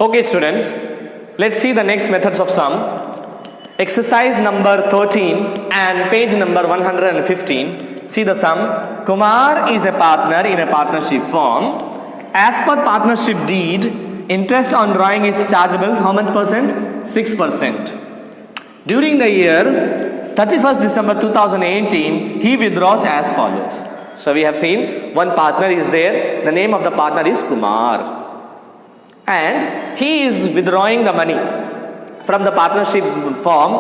Okay, student, let's see the next methods of sum. Exercise number 13 and page number 115. See the sum. Kumar is a partner in a partnership firm. As per partnership deed, interest on drawing is chargeable how much percent? 6%. During the year 31st December 2018, he withdraws as follows. So we have seen one partner is there. The name of the partner is Kumar. And he is withdrawing the money from the partnership firm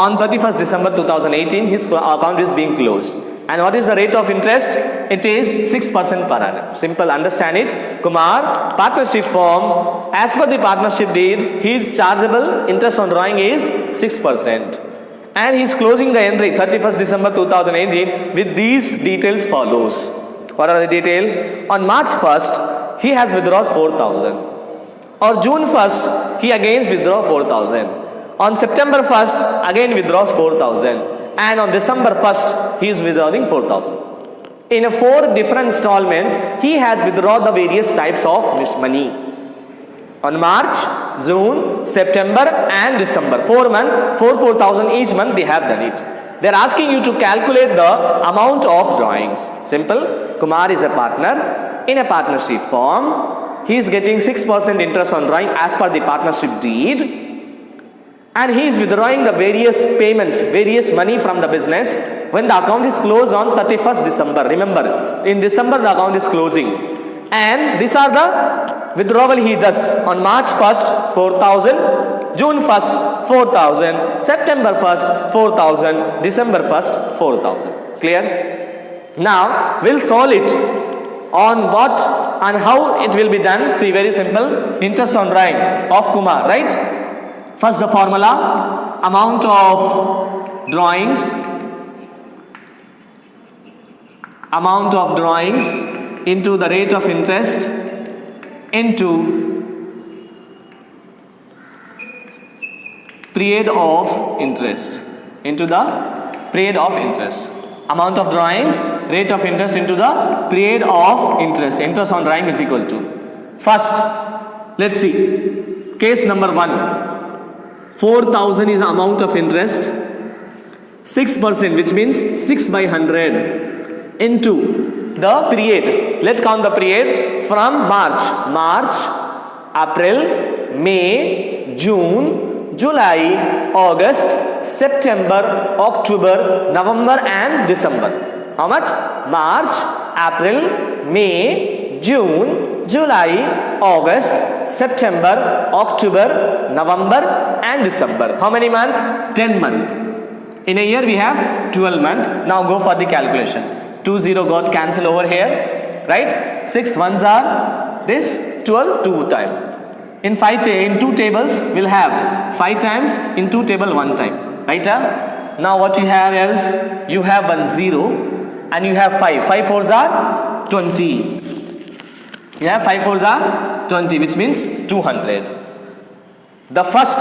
on 31st December 2018. His account is being closed. And what is the rate of interest? It is 6% per annum. Simple, understand it. Kumar, partnership firm, as per the partnership deed, his chargeable interest on drawing is 6%. And he is closing the entry 31st December 2018 with these details follows. What are the details? On March 1st, he has withdrawn 4,000. Or June 1st, he again withdraws 4,000. On September 1st, again withdraws 4,000. And on December 1st, he is withdrawing 4,000. In 4 different installments, he has withdrawn the various types of money. On March, June, September and December. 4 months, 4,000 each month they have done it. They are asking you to calculate the amount of drawings. Simple. Kumar is a partner in a partnership firm. He is getting 6% interest on drawing as per the partnership deed. And he is withdrawing the various payments, various money from the business when the account is closed on 31st December. Remember, in December the account is closing. And these are the withdrawal he does. On March 1st, 4,000. June 1st, 4,000. September 1st, 4,000. December 1st, 4,000. Clear? Now, we'll solve it. On what and how it will be done? See, very simple. Interest on drawing of Kumar, right? First the formula, amount of drawings into the rate of interest into period of interest, into the period of interest. Amount of drawings, rate of interest into the period of interest. Interest on drawing is equal to. First, let's see. Case number 1. 4,000 is the amount of interest. 6%, which means 6 by 100 into the period. Let's count the period from March. March, April, May, June, July, August, September, October, November and December. How much? March, April, May, June, July, August, September, October, November and December. How many months? 10 months. In a year we have 12 months. Now go for the calculation. 20 got cancelled over here. Right? 6 ones are this, 12 2 times. In 2 tables we'll have 5 times, in 2 table 1 time. Right? Now what you have else? You have 1 0 and you have 5. 5 fours are 20. You have 5 fours are 20, which means 200. The first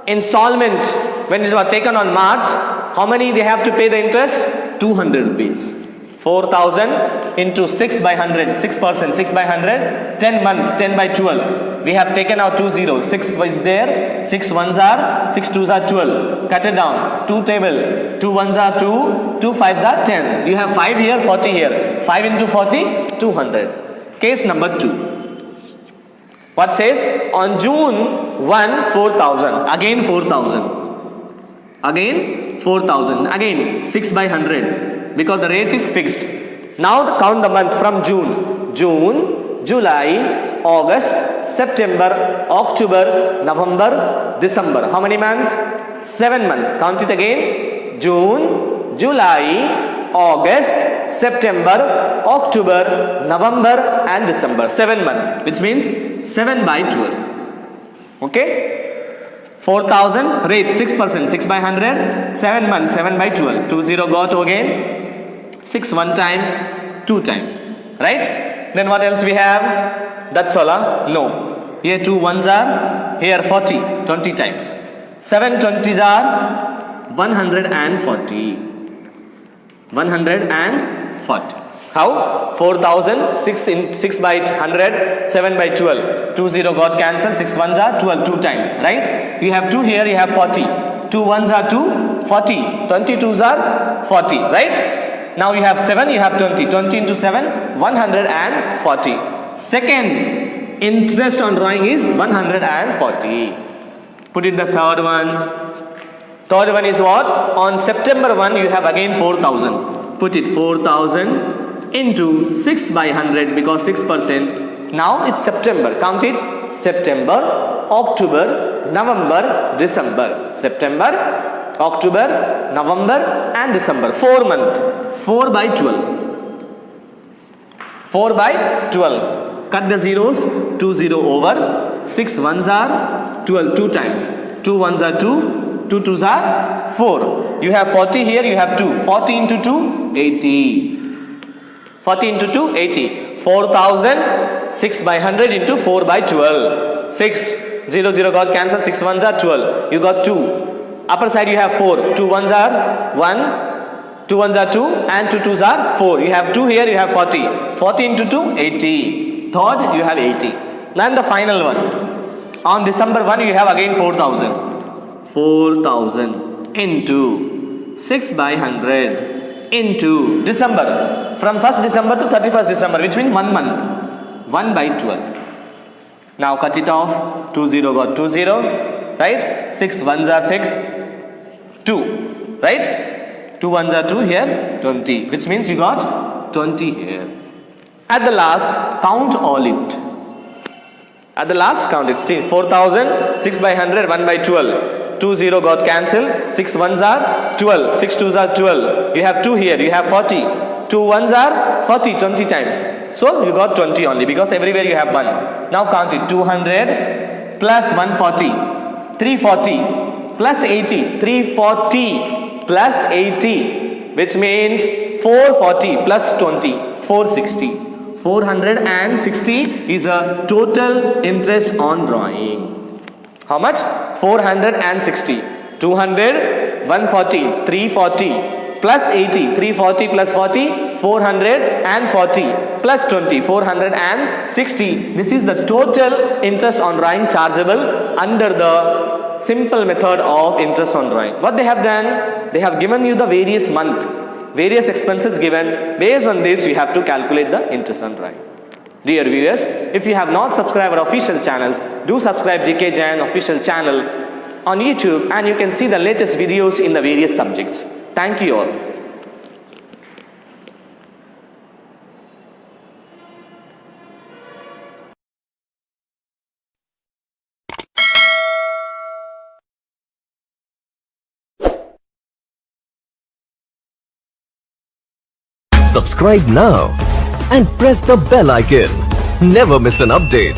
installment when it was taken on March, how many they have to pay the interest? 200 rupees. 4,000 into 6 by 100, 6%, 6 by 100, 10 months, 10 by 12. We have taken out 2 zeros, 6 is there, 6 ones are, 6 twos are 12. Cut it down, 2 table, 2 ones are 2, 2 fives are 10. You have 5 here, 40 here. 5 into 40, 200. Case number 2. What says? On June 1, 4,000. Again 4,000. Again 4,000. Again 6 by 100. Because the rate is fixed. Now count the month from June. June, July, August, September, October, November, December. How many months? 7 months. Count it again. June, July, August, September, October, November and December. 7 months. Which means 7 by 12. Okay? 4,000 rate 6%, 6 by 100, 7 months, 7 by 12. 20 got again. 6 1 time, 2 time. Right? Then what else we have? That's all? No. Here 2 ones are, here 40, 20 times. 7 20s are 140. 140. How? 4000, 6 by 100, 7 by 12. 20 got cancelled, 6 ones are 12, 2 times, right? You have 2 here, you have 40. 2 ones are 2, 40. 22s are 40, right? Now you have 7, you have 20. 20 into 7, 140. Second interest on drawing is 140. Put it the third one. Third one is what? On September 1, you have again 4000. Put it 4000 into 6 by 100 because 6%. Now it's September. Count it. September, October, November, December. September, October, November and December. 4 months. 4 by 12. 4 by 12. Cut the zeros. 2 0 over. 6 ones are 12. 2 times. 2 ones are 2. 2 twos are 4. You have 40 here. You have 2. 40 into 2, 80. 40 into 2, 80. 4000, 6 by 100 into 4 by 12. 6, 0, 0 got cancelled. 6 ones are 12. You got 2. Upper side you have 4. 2 ones are 1. 2 ones are 2. And 2 twos are 4. You have 2 here, you have 40. 40 into 2, 80. Third, you have 80. Then the final one. On December 1, you have again 4000. 4000 into 6 by 100. Into December, from 1st December to 31st December, which means 1 month, 1 by 12. Now cut it off. 2 0 got 2 0, right? 6 ones are 6, 2, right? 2 ones are 2 here, 20, which means you got 20 here. At the last, count all it. At the last, count it. See, 4000, 6 by 100, 1 by 12. 2 0 got cancelled. 6 ones are 12. 6 twos are 12. You have 2 here. You have 40. 2 ones are 40. 20 times. So you got 20 only because everywhere you have 1. Now count it. 200 plus 140. 340 plus 80. 340 plus 80. Which means 440 plus 20. 460. 460 is a total interest on drawing. How much? 460. 200, 140, 340 plus 80, 340 plus 40, 440 plus 20, 460. This is the total interest on drawing chargeable under the simple method of interest on drawing. What they have done? They have given you the various month, various expenses given. Based on this, you have to calculate the interest on drawing. Dear viewers, if you have not subscribed our official channels, do subscribe GK Jain official channel on YouTube and you can see the latest videos in the various subjects. Thank you all. Subscribe now and press the bell icon. Never miss an update.